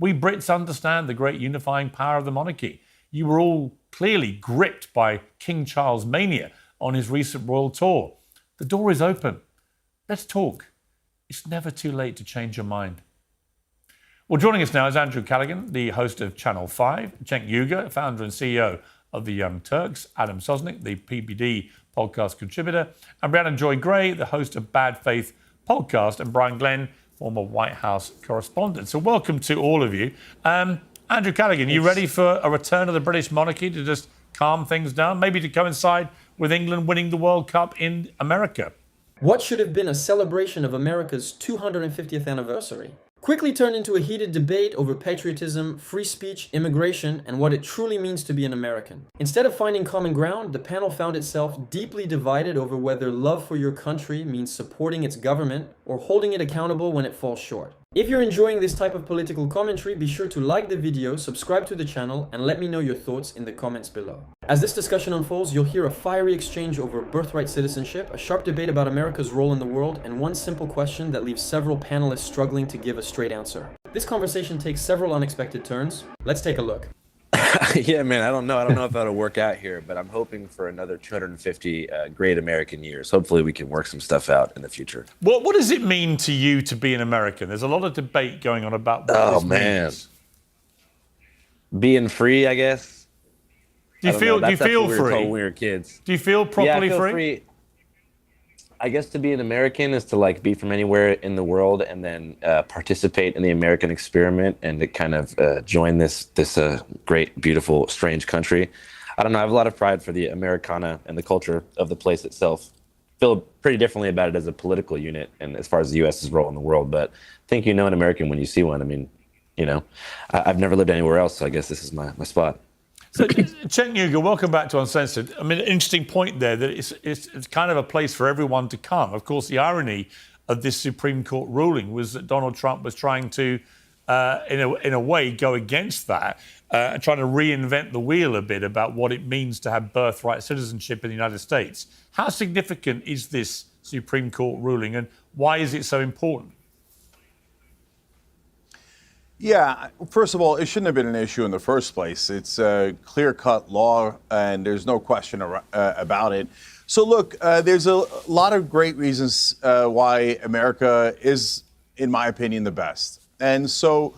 We Brits understand the great unifying power of the monarchy. You were all clearly gripped by King Charles mania on his recent royal tour. The door is open. Let's talk. It's never too late to change your mind. Well, joining us now is Andrew Callaghan, the host of Channel 5, Cenk Uygur, founder and CEO of The Young Turks, Adam Sosnick, the PBD podcast contributor, and Brianna Joy Gray, the host of Bad Faith podcast, and Brian Glenn, former White House correspondent. So welcome to all of you. Andrew Callaghan, you ready for a return of the British monarchy to just calm things down, maybe to coincide with England winning the World Cup in America? What should have been a celebration of America's 250th anniversary quickly turned into a heated debate over patriotism, free speech, immigration, and what it truly means to be an American. Instead of finding common ground, the panel found itself deeply divided over whether love for your country means supporting its government or holding it accountable when it falls short. If you're enjoying this type of political commentary, be sure to like the video, subscribe to the channel, and let me know your thoughts in the comments below. As this discussion unfolds, you'll hear a fiery exchange over birthright citizenship, a sharp debate about America's role in the world, and one simple question that leaves several panelists struggling to give a straight answer. This conversation takes several unexpected turns. Let's take a look. Yeah, man, I don't know if that'll work out here, but I'm hoping for another 250 great American years. Hopefully we can work some stuff out in the future. What does it mean to you to be an American? There's a lot of debate going on about what this means. Being free, I guess. Do you feel free? When we were kids. Do you feel properly I feel free? I guess to be an American is to like be from anywhere in the world and then participate in the American experiment and to kind of join this great, beautiful, strange country. I don't know. I have a lot of pride for the Americana and the culture of the place itself. Feel pretty differently about it as a political unit and as far as the U.S.'s role in the world. But I think you know an American when you see one. I mean, you know, I've never lived anywhere else, so I guess this is my spot. So, Cenk Uygur, welcome back to Uncensored. I mean, an interesting point there that it's kind of a place for everyone to come. Of course, the irony of this Supreme Court ruling was that Donald Trump was trying to, in a way, go against that and trying to reinvent the wheel a bit about what it means to have birthright citizenship in the United States. How significant is this Supreme Court ruling and why is it so important? Yeah, first of all, it shouldn't have been an issue in the first place. It's a clear-cut law, and there's no question about it. So look, there's a lot of great reasons why America is, in my opinion, the best. And so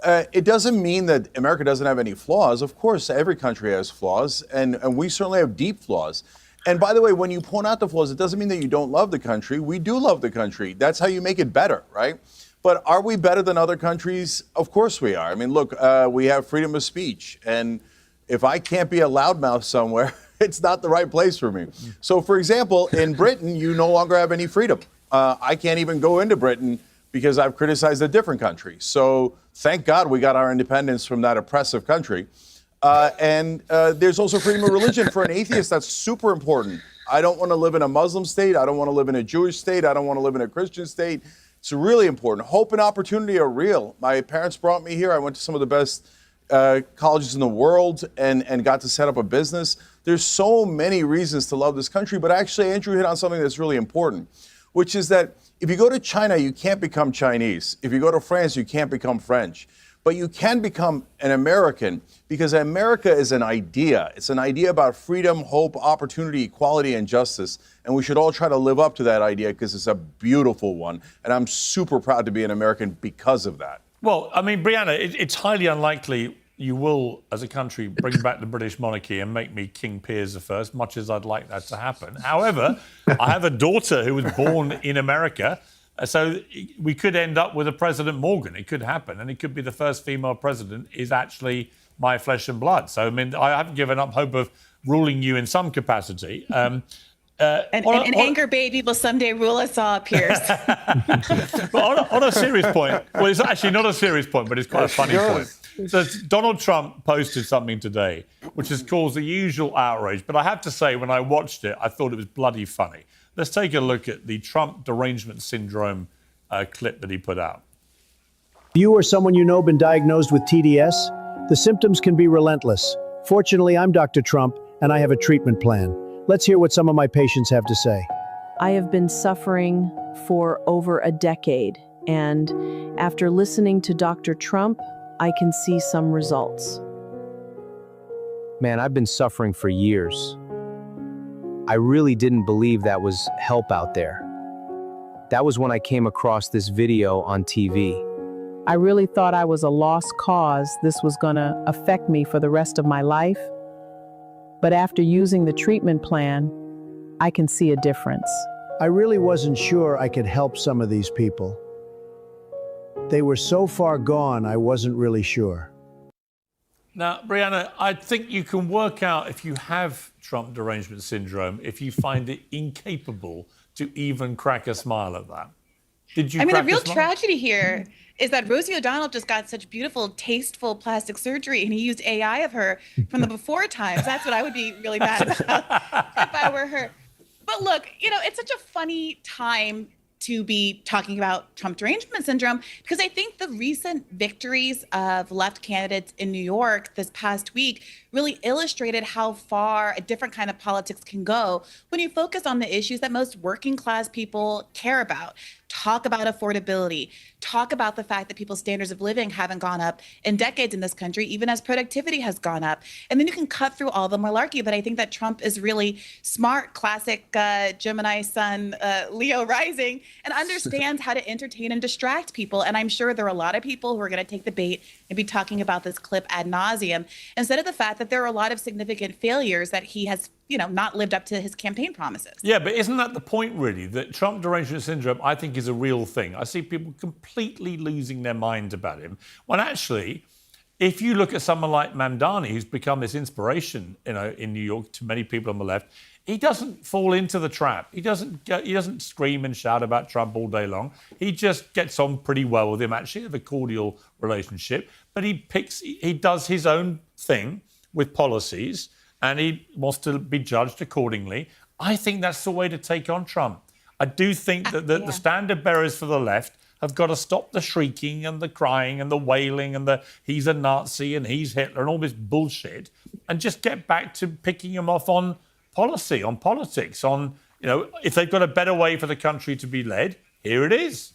it doesn't mean that America doesn't have any flaws. Of course, every country has flaws, and we certainly have deep flaws. And by the way, when you point out the flaws, it doesn't mean that you don't love the country. We do love the country. That's how you make it better, right? But are we better than other countries? Of course we are. I mean, look, we have freedom of speech. And if I can't be a loudmouth somewhere, it's not the right place for me. So, for example, in Britain, you no longer have any freedom. I can't even go into Britain because I've criticized a different country. So thank God we got our independence from that oppressive country. And there's also freedom of religion for an atheist. That's super important. I don't want to live in a Muslim state. I don't want to live in a Jewish state. I don't want to live in a Christian state. It's really important. Hope and opportunity are real. My parents brought me here. I went to some of the best colleges in the world and got to set up a business. There's so many reasons to love this country, but actually Andrew hit on something that's really important, which is that if you go to China, you can't become Chinese. If you go to France, you can't become French. But you can become an American because America is an idea. It's an idea about freedom, hope, opportunity, equality, and justice. And we should all try to live up to that idea because it's a beautiful one. And I'm super proud to be an American because of that. Well, I mean, Brianna, it's highly unlikely you will, as a country, bring back the British monarchy and make me King Piers I, much as I'd like that to happen. However, I have a daughter who was born in America. So we could end up with a President Morgan. It could happen. And it could be the first female president is actually my flesh and blood. So, I mean, I haven't given up hope of ruling you in some capacity. An anchor baby will someday rule us all, Piers. But on a serious point, well, it's actually not a serious point, but it's quite a funny point. So Donald Trump posted something today, which has caused the usual outrage. But I have to say, when I watched it, I thought it was bloody funny. Let's take a look at the Trump derangement syndrome clip that he put out. You or someone you know been diagnosed with TDS? The symptoms can be relentless. Fortunately, I'm Dr. Trump, and I have a treatment plan. Let's hear what some of my patients have to say. I have been suffering for over a decade, and after listening to Dr. Trump, I can see some results. Man, I've been suffering for years. I really didn't believe that was help out there. That was when I came across this video on TV. I really thought I was a lost cause. This was gonna affect me for the rest of my life. But after using the treatment plan, I can see a difference. I really wasn't sure I could help some of these people. They were so far gone, I wasn't really sure. Now, Brianna, I think you can work out if you have Trump derangement syndrome, if you find it incapable to even crack a smile at that. Did you? I mean, crack the real a smile? tragedy here is that Rosie O'Donnell just got such beautiful, tasteful plastic surgery, and he used AI of her from the before times. That's what I would be really mad about if I were her. But look, it's such a funny time to be talking about Trump derangement syndrome, because I think the recent victories of left candidates in New York this past week really illustrated how far a different kind of politics can go when you focus on the issues that most working class people care about. Talk about affordability, talk about the fact that people's standards of living haven't gone up in decades in this country, even as productivity has gone up. And then you can cut through all the malarkey. But I think that Trump is really smart, classic Gemini sun, Leo rising, and understands how to entertain and distract people. And I'm sure there are a lot of people who are going to take the bait and be talking about this clip ad nauseum, instead of the fact that there are a lot of significant failures that he has not lived up to his campaign promises. Yeah, but isn't that the point, really? That Trump derangement syndrome, I think, is a real thing. I see people completely losing their minds about him. When actually, if you look at someone like Mamdani, who's become this inspiration, in New York to many people on the left, he doesn't fall into the trap. He doesn't scream and shout about Trump all day long. He just gets on pretty well with him, actually, have a cordial relationship. But he does his own thing with policies, and he wants to be judged accordingly. I think that's the way to take on Trump. I do think that the standard bearers for the left have got to stop the shrieking and the crying and the wailing and he's a Nazi and he's Hitler and all this bullshit, and just get back to picking him off on policy, on politics, on, if they've got a better way for the country to be led, here it is.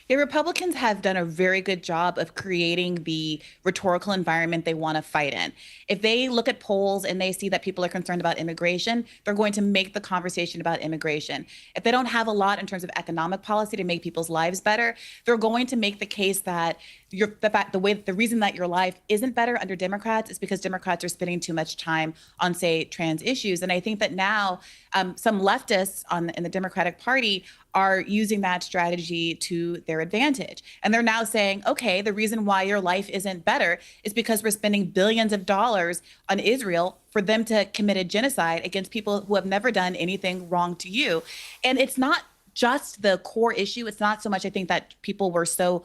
Yeah, Republicans have done a very good job of creating the rhetorical environment they want to fight in. If they look at polls and they see that people are concerned about immigration, they're going to make the conversation about immigration. If they don't have a lot in terms of economic policy to make people's lives better, they're going to make the case that the reason that your life isn't better under Democrats is because Democrats are spending too much time on, say, trans issues. And I think that now some leftists in the Democratic Party are using that strategy to their advantage. And they're now saying, okay, the reason why your life isn't better is because we're spending billions of dollars on Israel for them to commit a genocide against people who have never done anything wrong to you. And it's not just the core issue. It's not so much, I think, that people were so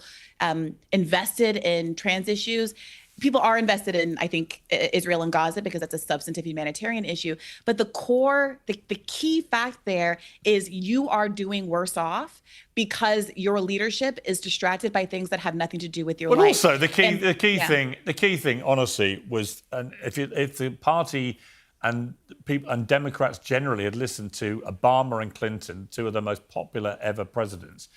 invested in trans issues. People are invested in, I think, Israel and Gaza because that's a substantive humanitarian issue. But the key fact there is you are doing worse off because your leadership is distracted by things that have nothing to do with your life. But also, the key thing, honestly, was if the party and people and Democrats generally had listened to Obama and Clinton, two of the most popular ever presidents,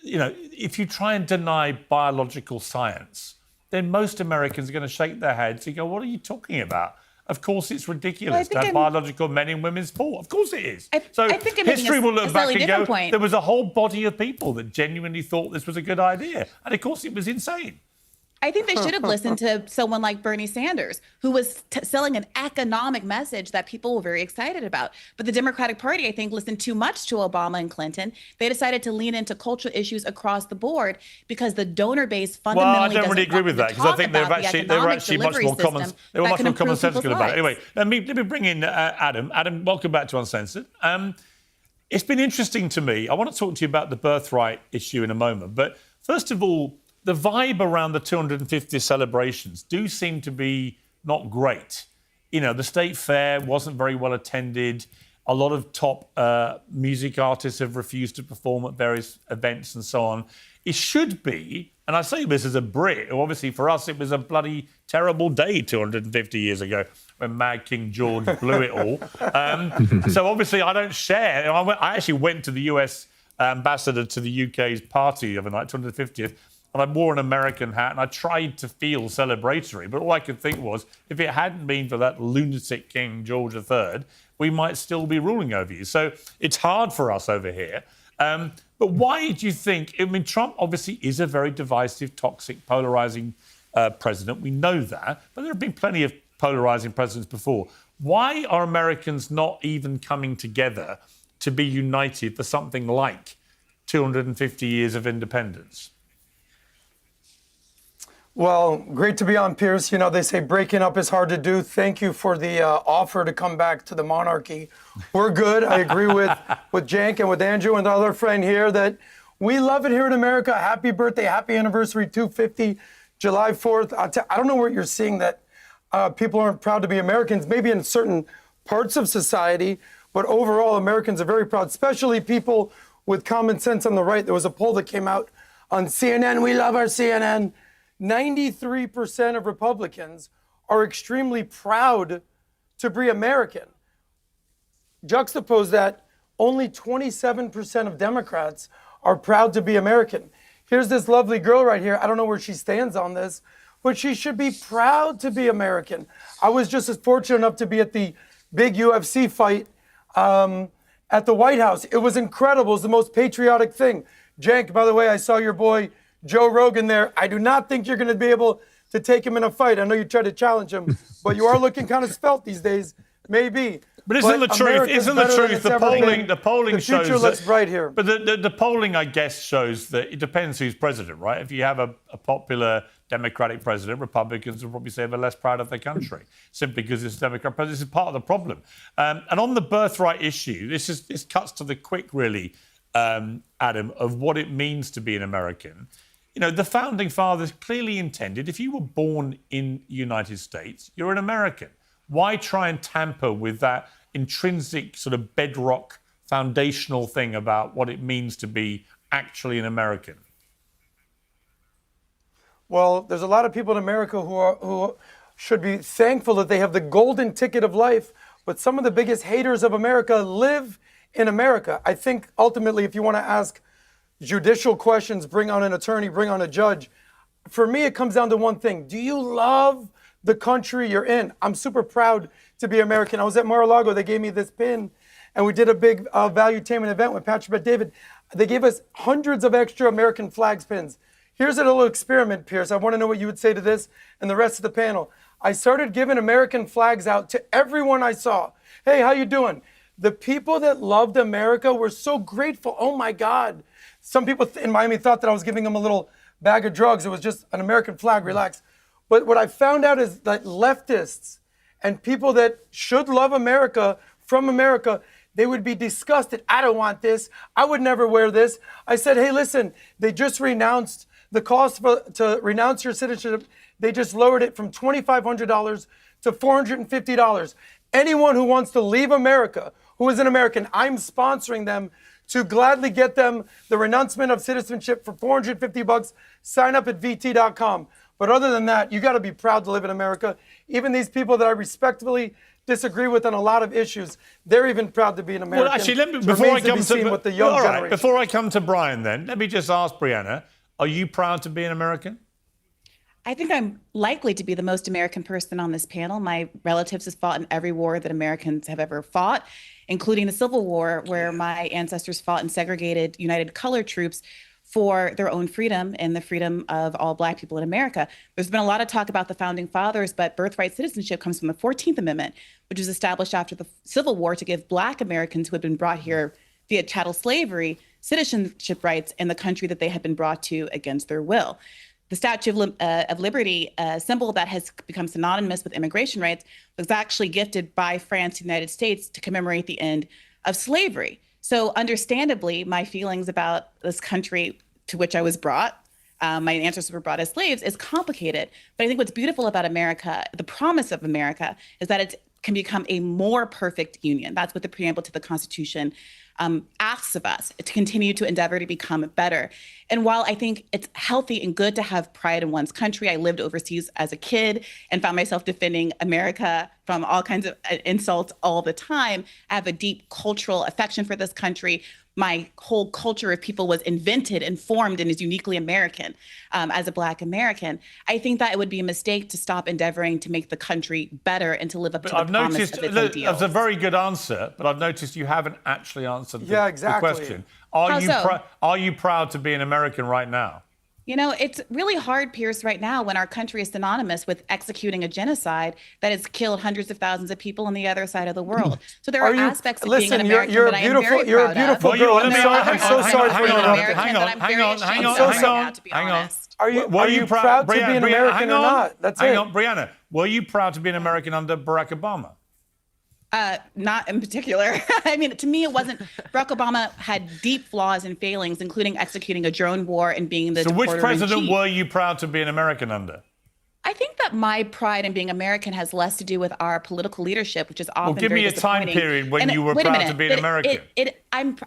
if you try and deny biological science, then most Americans are going to shake their heads and go, what are you talking about? Of course it's ridiculous to have biological men in women's sport. Of course it is. I think history will look back and go, point. There was a whole body of people that genuinely thought this was a good idea. And of course it was insane. I think they should have listened to someone like Bernie Sanders, who was selling an economic message that people were very excited about. But the Democratic Party, I think, listened too much to Obama and Clinton. They decided to lean into cultural issues across the board because the donor base fundamentally I don't really agree with that, because I think they were actually much more commonsensical about it. Anyway, let me bring in Adam. Adam, welcome back to Uncensored. It's been interesting to me. I want to talk to you about the birthright issue in a moment. But first of all, the vibe around the 250th celebrations do seem to be not great. The State Fair wasn't very well attended. A lot of top music artists have refused to perform at various events and so on. It should be, and I say this as a Brit, obviously for us it was a bloody terrible day 250 years ago when Mad King George blew it all. So obviously I don't share. I actually went to the US ambassador to the UK's party of the night, 250th, and I wore an American hat, and I tried to feel celebratory. But all I could think was, if it hadn't been for that lunatic King George III, we might still be ruling over you. So it's hard for us over here. But why do you think, I mean, Trump obviously is a very divisive, toxic, polarizing president. We know that. But there have been plenty of polarizing presidents before. Why are Americans not even coming together to be united for something like 250 years of independence? Well, great to be on, Piers. You know, they say breaking up is hard to do. Thank you for the offer to come back to the monarchy. We're good. I agree with Cenk and with Andrew and the other friend here that we love it here in America. Happy birthday, happy anniversary, 250, July 4th. I don't know where you're seeing that people aren't proud to be Americans, maybe in certain parts of society, but overall, Americans are very proud, especially people with common sense on the right. There was a poll that came out on CNN. We love our CNN. 93% of Republicans are extremely proud to be American. Juxtapose that, only 27% of Democrats are proud to be American. Here's this lovely girl right here. I don't know where she stands on this, but she should be proud to be American. I was just as fortunate enough to be at the big UFC fight at the White House. It was incredible. It was the most patriotic thing. Cenk, by the way, I saw your boy Joe Rogan there. I do not think you're going to be able to take him in a fight. I know you tried to challenge him, but you are looking kind of svelte these days. Maybe. But isn't the truth? Isn't the truth? The polling shows. The future looks bright here. But the polling, I guess, shows that it depends who's president, right? If you have a popular Democratic president, Republicans will probably say they're less proud of their country simply because it's a Democrat president. This is part of the problem. And on the birthright issue, this cuts to the quick, really, Adam, of what it means to be an American. You know, the founding fathers clearly intended if you were born in the United States, you're an American. Why try and tamper with that intrinsic sort of bedrock foundational thing about what it means to be actually an American? Well, there's a lot of people in America who should be thankful that they have the golden ticket of life, but some of the biggest haters of America live in America. I think ultimately, if you want to ask judicial questions, bring on an attorney, bring on a judge. For me, it comes down to one thing. Do you love the country you're in? I'm super proud to be American. I was at Mar-a-Lago. They gave me this pin, and we did a big valuetainment event with Patrick and David. They gave us hundreds of extra American flags pins. Here's a little experiment, Piers. I want to know what you would say to this and the rest of the panel. I started giving American flags out to everyone I saw. Hey, how you doing? The people that loved America were so grateful. Oh, my God. Some people in Miami thought that I was giving them a little bag of drugs. It was just an American flag, relax. But what I found out is that leftists and people that should love America, from America, they would be disgusted. I don't want this. I would never wear this. I said, hey, listen, they just renounced the cost to renounce your citizenship. They just lowered it from $2,500 to $450. Anyone who wants to leave America, who is an American, I'm sponsoring them to gladly get them the renouncement of citizenship for $450. Sign up at VT.com. But other than that, you got to be proud to live in America. Even these people that I respectfully disagree with on a lot of issues, they're even proud to be an American. Well, actually, before I come to Brian, then let me just ask Brianna: are you proud to be an American? I think I'm likely to be the most American person on this panel. My relatives have fought in every war that Americans have ever fought, including the Civil War, where my ancestors fought in segregated United Color troops for their own freedom and the freedom of all Black people in America. There's been a lot of talk about the Founding Fathers, but birthright citizenship comes from the 14th Amendment, which was established after the Civil War to give Black Americans who had been brought here via chattel slavery citizenship rights in the country that they had been brought to against their will. The Statue of Liberty, a symbol that has become synonymous with immigration rights, was actually gifted by France to the United States to commemorate the end of slavery. So understandably, my feelings about this country to which I was brought, my ancestors were brought as slaves, is complicated. But I think what's beautiful about America, the promise of America, is that it can become a more perfect union. That's what the preamble to the Constitution asks of us, to continue to endeavor to become better. And while I think it's healthy and good to have pride in one's country, I lived overseas as a kid and found myself defending America from all kinds of insults all the time. I have a deep cultural affection for this country. my whole culture of people was invented and formed and is uniquely American as a Black American, I think that it would be a mistake to stop endeavoring to make the country better and to live up to the promise of its ideals. That's a very good answer, but I've noticed you haven't actually answered Yeah, the exactly. question. How so? Are you proud to be an American right now? You know, it's really hard, Pierce, right now when our country is synonymous with executing a genocide that has killed hundreds of thousands of people on the other side of the world. So there are aspects of being an American that I am very you're a proud beautiful of. girl. Well, I'm so sorry for American interrupting. that I'm very ashamed of right now, to be honest. Are you proud to be an American or not? That's it. Hang on, Brianna. Were you proud to be an American under Barack Obama? Not in particular. I mean, to me, it wasn't. Barack Obama had deep flaws and failings, including executing a drone war and being the So which president deporter-in-chief. were you proud to be an American under? I think that my pride in being American has less to do with our political leadership, which is often Well, give very me a time disappointing. period when And you were wait a proud minute, to be an American.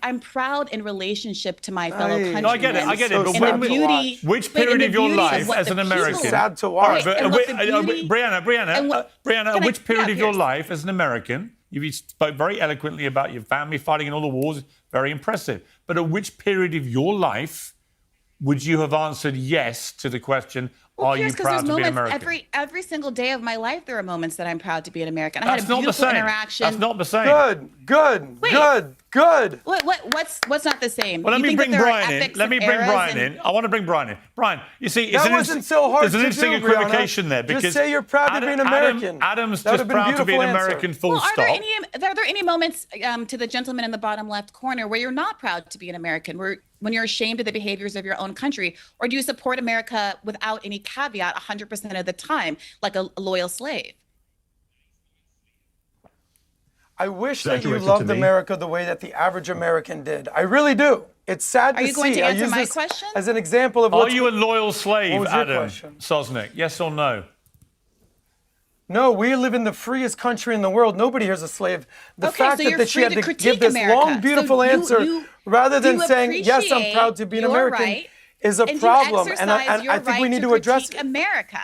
I'm proud in relationship to my fellow countrymen. No, I get it. But And the beauty, which but in period the of your beauty life what as the an people American? want. Sad to watch. Right, and what the beauty- Brianna, which period of your Pierce. life as an American, you spoke very eloquently about your family fighting in all the wars, very impressive. But at which period of your life would you have answered yes to the question, are you Pierce, 'cause proud there's to be an moments American? every single day of my life, there are moments that I'm proud to be an American. I That's had a not the beautiful same. interaction. That's not the same. Good. What's not the same? Well, let You me think bring that there are Brian in. epics Let of me bring eras Brian and- in. I want to bring Brian in. Brian, you see, That wasn't so hard there's an to interesting do, Brianna. equivocation there because Just say you're proud to be an American. Adam's That just would've been a proud to be an beautiful answer. American, full Well, stop. are there any moments to the gentleman in the bottom left corner where you're not proud to be an American, when you're ashamed of the behaviors of your own country, or do you support America without any caveat 100% of the time, like a loyal slave? I wish that that you directed loved to me? America the way that the average American did. I really do. It's sad to see. Are you going to I answer use my this question? as an example of Are what's you a loyal slave, What was your Adam question? Sosnick? Yes or no? No, we live in the freest country in the world. Nobody here's a slave. The Okay, fact so you're that she free had to to critique give this America. long, beautiful So answer rather than you saying, yes, I'm proud to be an appreciate your American right, is a and problem. you And exercise your I think we right need to address critique it. America.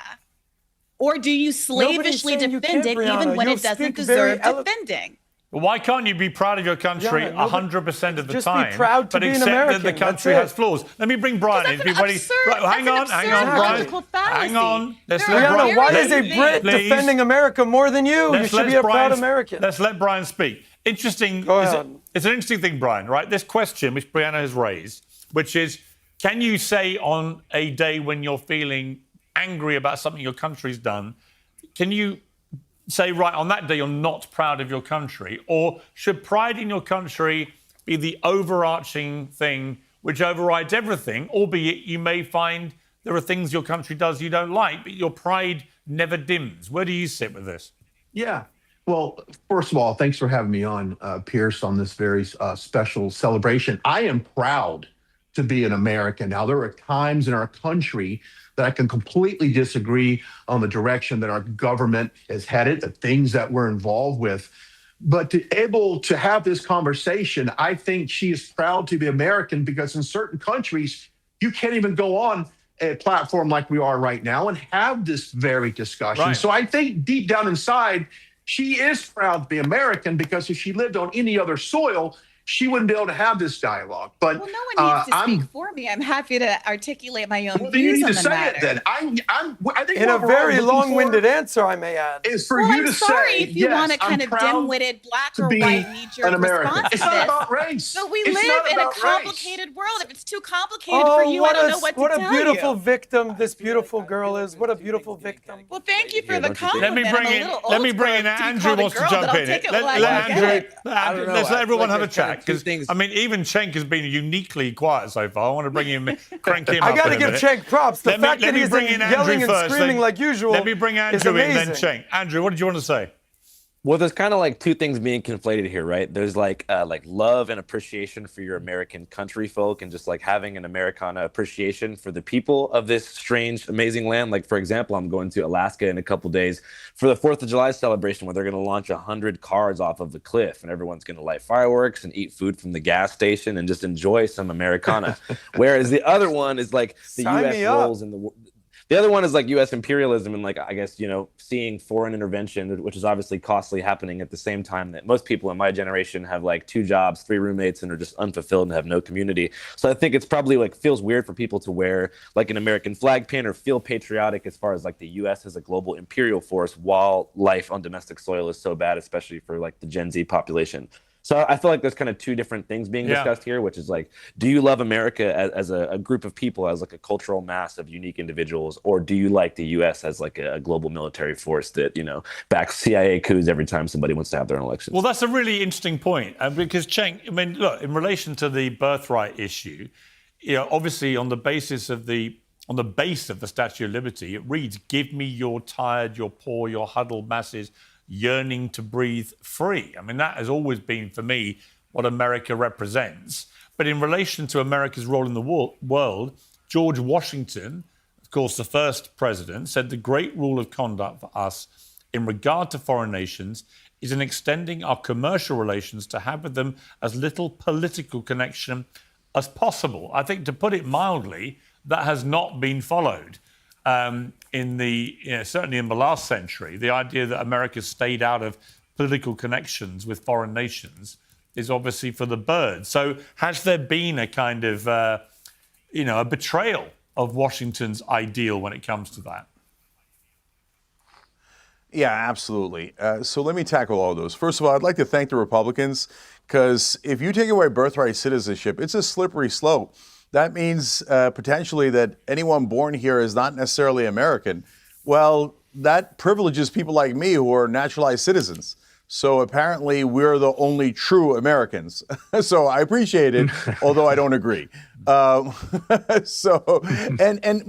Or do you slavishly saying you defend can't, it even Brianna. when You it doesn't speak very deserve defending? Well, why can't you be proud of your country Yeah, nobody- 100% of the just be time, proud to but be an accept that the American, that's country it. has flaws? Let me bring Brian in. That's Be an ready. absurd- Right, hang that's on, an hang on, absurd Brian. logical Hang on. fallacy. Let's There let are Brian. Brianna, why very is a few Brit Please. defending America more than you? You should be a proud American. Let's let Brian speak. Interesting. Go ahead. It's an interesting thing, Brian, right? This question which Brianna has raised, which is, can you say on a day when you're feeling angry about something your country's done, can you say, right, on that day you're not proud of your country? Or should pride in your country be the overarching thing which overrides everything, albeit you may find there are things your country does you don't like, but your pride never dims? Where do you sit with this? Yeah. Well, first of all, thanks for having me on, Pierce, on this very special celebration. I am proud to be an American. Now, there are times in our country that I can completely disagree on the direction that our government is headed, the things that we're involved with. But to able to have this conversation, I think she is proud to be American because in certain countries, you can't even go on a platform like we are right now and have this very discussion. Right. So I think deep down inside, she is proud to be American because if she lived on any other soil, she wouldn't be able to have this dialogue. But Well, no one needs to speak for me. I'm happy to articulate my own well, then you views need on to the say matter. it then. I think In a what we're all very looking long-winded for answer, I may add. is for Well, you I'm to sorry say, if you yes, want a I'm kind of proud dim-witted black to or be white knee-jerk an American. response It's to not this. about race. But we It's live not in a about race. complicated world. If it's too complicated for you, I don't know what to what tell a beautiful you. victim this beautiful girl is. What a beautiful victim. Well, thank you for the don't you think? compliment. Let me bring I'm a in. little Let me old bring in school to be Andrew called a wants to girl, jump but I'll in. take it Let while I Andrew. get it. I don't know. Let's let I everyone feel have a like there's kind chat of two because things. I mean, even Cenk has been uniquely quiet so far. I want to bring him, crank him I up. got in to a give minute. Cenk props. The Let me- fact let that me he's bring in Andrew yelling and first, screaming then- like usual Let me bring is Andrew in, then amazing. Cenk. Andrew, what did you want to say? Well, there's kind of like two things being conflated here, right? There's like love and appreciation for your American country folk and just like having an Americana appreciation for the people of this strange, amazing land. Like, for example, I'm going to Alaska in a couple days for the 4th of July celebration where they're going to launch 100 cars off of the cliff and everyone's going to light fireworks and eat food from the gas station and just enjoy some Americana. Whereas the other one is like the Sign U.S. me up. roles in The other one is like U.S. imperialism and like, I guess, seeing foreign intervention, which is obviously costly, happening at the same time that most people in my generation have like 2 jobs, 3 roommates, and are just unfulfilled and have no community. So I think it's probably like feels weird for people to wear like an American flag pin or feel patriotic as far as like the U.S. as a global imperial force while life on domestic soil is so bad, especially for like the Gen Z population. So I feel like there's kind of 2 different things being discussed here, which is like, do you love America as a group of people, as like a cultural mass of unique individuals, or do you like the U.S. as like a global military force that, backs CIA coups every time somebody wants to have their own elections? Well, that's a really interesting point, because Cenk, I mean, look, in relation to the birthright issue, obviously on the base of the Statue of Liberty, it reads, "Give me your tired, your poor, your huddled masses yearning to breathe free." I mean, that has always been, for me, what America represents. But in relation to America's role in the world, George Washington, of course, the first president, said the great rule of conduct for us in regard to foreign nations is in extending our commercial relations to have with them as little political connection as possible. I think, to put it mildly, that has not been followed. Certainly in the last century, the idea that America stayed out of political connections with foreign nations is obviously for the birds. So has there been a kind of, a betrayal of Washington's ideal when it comes to that? Yeah, absolutely. So let me tackle all of those. First of all, I'd like to thank the Republicans, because if you take away birthright citizenship, it's a slippery slope. That means potentially that anyone born here is not necessarily American. Well, that privileges people like me who are naturalized citizens. So apparently we're the only true Americans. So I appreciate it, although I don't agree. And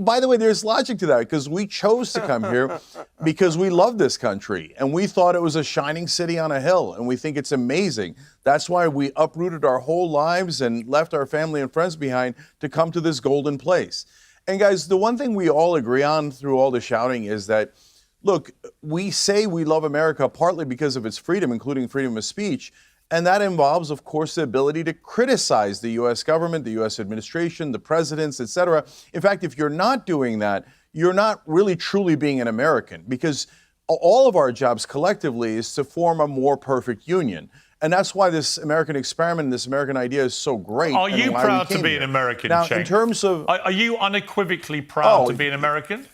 by the way, there's logic to that, because we chose to come here because we love this country and we thought it was a shining city on a hill, and we think it's amazing. That's why we uprooted our whole lives and left our family and friends behind to come to this golden place. And guys, the one thing we all agree on through all the shouting is that, look, we say we love America partly because of its freedom, including freedom of speech. And that involves, of course, the ability to criticize the U.S. government, the U.S. administration, the presidents, et cetera. In fact, if you're not doing that, you're not really truly being an American, because all of our jobs collectively is to form a more perfect union. And that's why this American experiment, this American idea is so great. Are you proud to be an American, now, Cenk? in terms of... Are you unequivocally proud to be an American?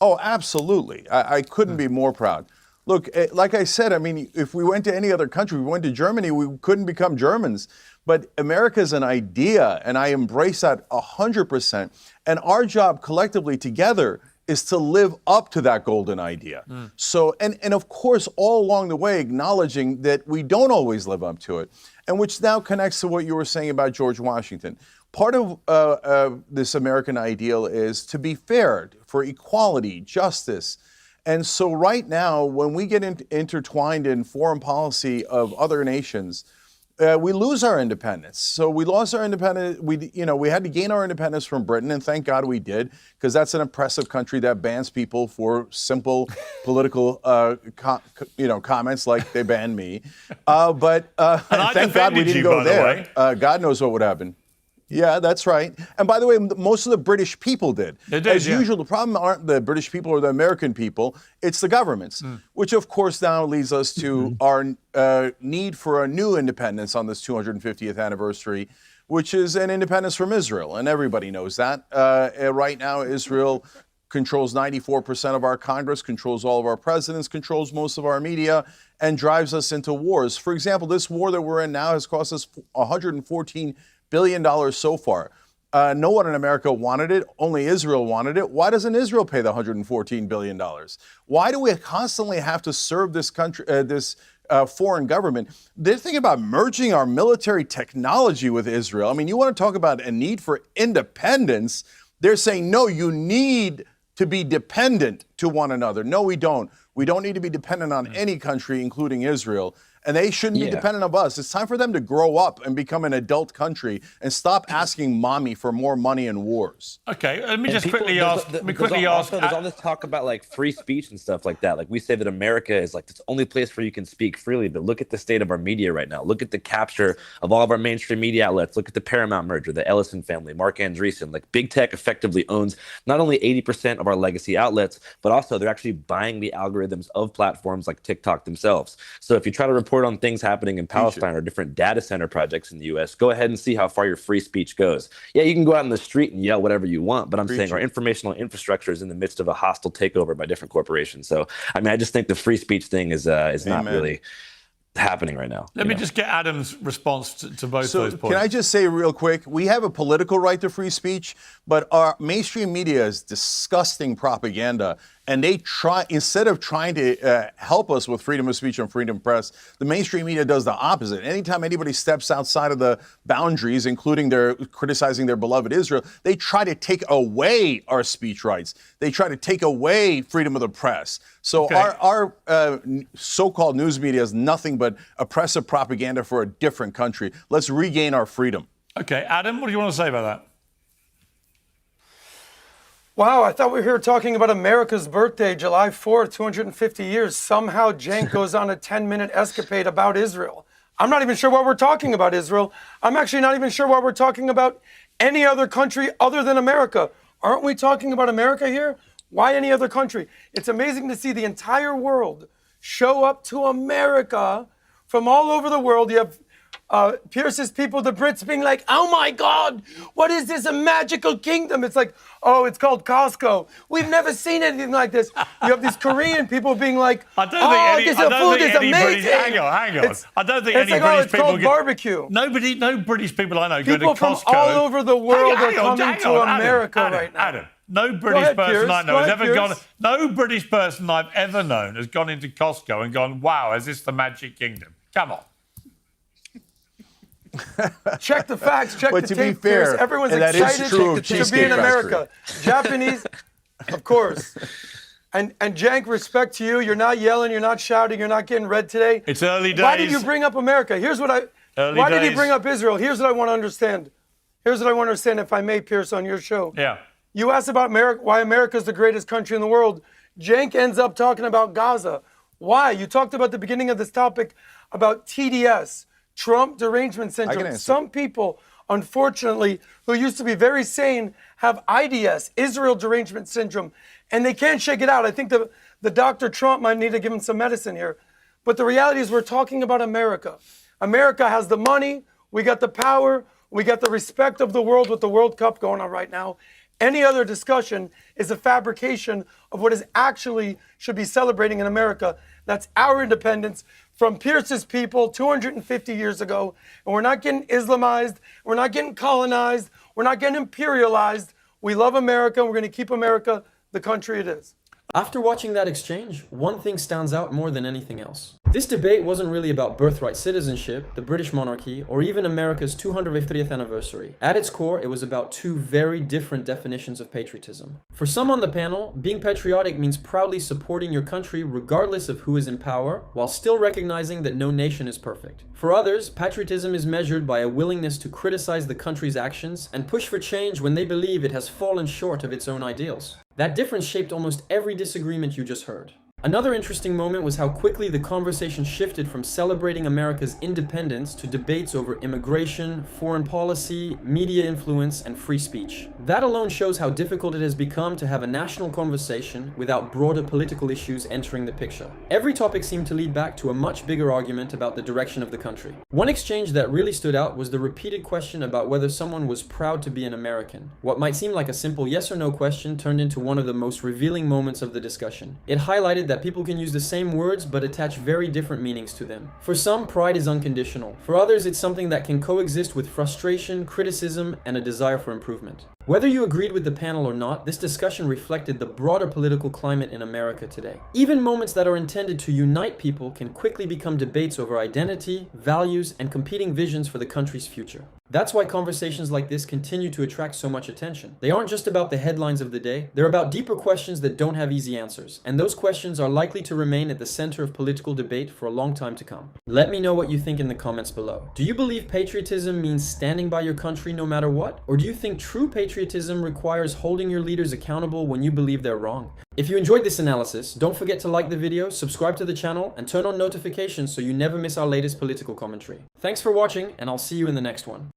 Oh, absolutely. I couldn't be more proud. Look, like I said, I mean, if we went to any other country, we went to Germany, we couldn't become Germans. But America is an idea, and I embrace that 100%. And our job collectively together is to live up to that golden idea. So, and of course, all along the way, acknowledging that we don't always live up to it, and which now connects to what you were saying about George Washington. Part of this American ideal is to be fair, for equality, justice. And so right now, when we get intertwined in foreign policy of other nations, we lose our independence. So we lost our independence. We had to gain our independence from Britain, and thank God we did, because that's an oppressive country that bans people for simple political, comments like they banned me. But thank God we didn't go there. God knows what would happen. Yeah, that's right. And by the way, most of the British people did. They did, As usual, the problem aren't the British people or the American people, it's the governments, which of course now leads us to our need for a new independence on this 250th anniversary, which is an independence from Israel. And everybody knows that. Right now, Israel controls 94% of our Congress, controls all of our presidents, controls most of our media, and drives us into wars. For example, this war that we're in now has cost us $114 billion so far. No one in America wanted it. Only Israel wanted it. Why doesn't Israel pay the $114 billion? Why do we constantly have to serve this country, this foreign government? They're thinking about merging our military technology with Israel. I mean, you want to talk about a need for independence? They're saying, no, you need to be dependent to one another. No, we don't. We don't need to be dependent on any country, including Israel. and they shouldn't be dependent on us. It's time for them to grow up and become an adult country and stop asking mommy for more money and wars. Okay, let me And just people- quickly there's- ask. there's Let me quickly ask. also, there's all this talk about like free speech and stuff like that. Like we say that America is like the only place where you can speak freely, but look at the state of our media right now. Look at the capture of all of our mainstream media outlets. Look at the Paramount merger, the Ellison family, Mark Andreessen. Like big tech effectively owns not only 80% of our legacy outlets, but also they're actually buying the algorithms of platforms like TikTok themselves. So if you try to report on things happening in Palestine or different data center projects in the US, go ahead and see how far your free speech goes. Yeah, you can go out in the street and yell whatever you want, but I'm saying our informational infrastructure is in the midst of a hostile takeover by different corporations. So, I mean, I just think the free speech thing is not really happening right now. Let me just get Adam's response to both those points. Can I just say real quick, we have a political right to free speech, but our mainstream media is disgusting propaganda. And they try, instead of trying to help us with freedom of speech and freedom of press, the mainstream media does the opposite. Anytime anybody steps outside of the boundaries, including their criticizing their beloved Israel, they try to take away our speech rights. They try to take away freedom of the press. So our so-called news media is nothing but oppressive propaganda for a different country. Let's regain our freedom. Okay, Adam, what do you want to say about that? Wow, I thought we were here talking about America's birthday, July 4th, 250 years. Somehow Cenk goes on a 10-minute escapade about Israel. I'm not even sure why we're talking about Israel. I'm actually not even sure why we're talking about any other country other than America. Aren't we talking about America here? Why any other country? It's amazing to see the entire world show up to America from all over the world. You have Pierce's people, the Brits, being like, oh my God, what is this, a magical kingdom? It's like, oh, it's called Costco. We've never seen anything like this. You have these Korean people being like, oh, this food is amazing. Hang on. I don't think any like, British it's people called barbecue. No British people I know go to People Costco. from all over the world are coming to America right now. Adam, no British person I know has ever gone. No British person I've ever known has gone into Costco and gone, wow, is this the Magic Kingdom? Come on. Check the facts, check But the to tape, be fair, Pierce. Everyone's that is excited true of to be Cheesecake in America. Japanese, of course. And Cenk, respect to you. You're not yelling, you're not shouting, you're not getting red today. It's early days. Why did you bring up America? Why did he bring up Israel? Here's what I want to understand. Here's what I want to understand, if I may, Pierce, on your show. Yeah. You asked about America, why America's the greatest country in the world. Cenk ends up talking about Gaza. Why? You talked about the beginning of this topic about TDS. Trump derangement syndrome. Some people, unfortunately, who used to be very sane, have IDS, Israel derangement syndrome, and they can't shake it out. I think the Dr. Trump might need to give him some medicine here. But the reality is we're talking about America. America has the money, we got the power, we got the respect of the world with the World Cup going on right now. Any other discussion is a fabrication of what is actually should be celebrating in America. That's our independence from Pierce's people 250 years ago. And we're not getting Islamized. We're not getting colonized. We're not getting imperialized. We love America. And we're going to keep America the country it is. After watching that exchange, one thing stands out more than anything else. This debate wasn't really about birthright citizenship, the British monarchy, or even America's 250th anniversary. At its core, it was about two very different definitions of patriotism. For some on the panel, being patriotic means proudly supporting your country regardless of who is in power, while still recognizing that no nation is perfect. For others, patriotism is measured by a willingness to criticize the country's actions and push for change when they believe it has fallen short of its own ideals. That difference shaped almost every disagreement you just heard. Another interesting moment was how quickly the conversation shifted from celebrating America's independence to debates over immigration, foreign policy, media influence, and free speech. That alone shows how difficult it has become to have a national conversation without broader political issues entering the picture. Every topic seemed to lead back to a much bigger argument about the direction of the country. One exchange that really stood out was the repeated question about whether someone was proud to be an American. What might seem like a simple yes or no question turned into one of the most revealing moments of the discussion. It highlighted that people can use the same words but attach very different meanings to them. For some, pride is unconditional. For others, it's something that can coexist with frustration, criticism, and a desire for improvement. Whether you agreed with the panel or not, this discussion reflected the broader political climate in America today. Even moments that are intended to unite people can quickly become debates over identity, values, and competing visions for the country's future. That's why conversations like this continue to attract so much attention. They aren't just about the headlines of the day, they're about deeper questions that don't have easy answers, and those questions are likely to remain at the center of political debate for a long time to come. Let me know what you think in the comments below. Do you believe patriotism means standing by your country no matter what? Or do you think true patriotism requires holding your leaders accountable when you believe they're wrong? If you enjoyed this analysis, don't forget to like the video, subscribe to the channel, and turn on notifications so you never miss our latest political commentary. Thanks for watching, and I'll see you in the next one.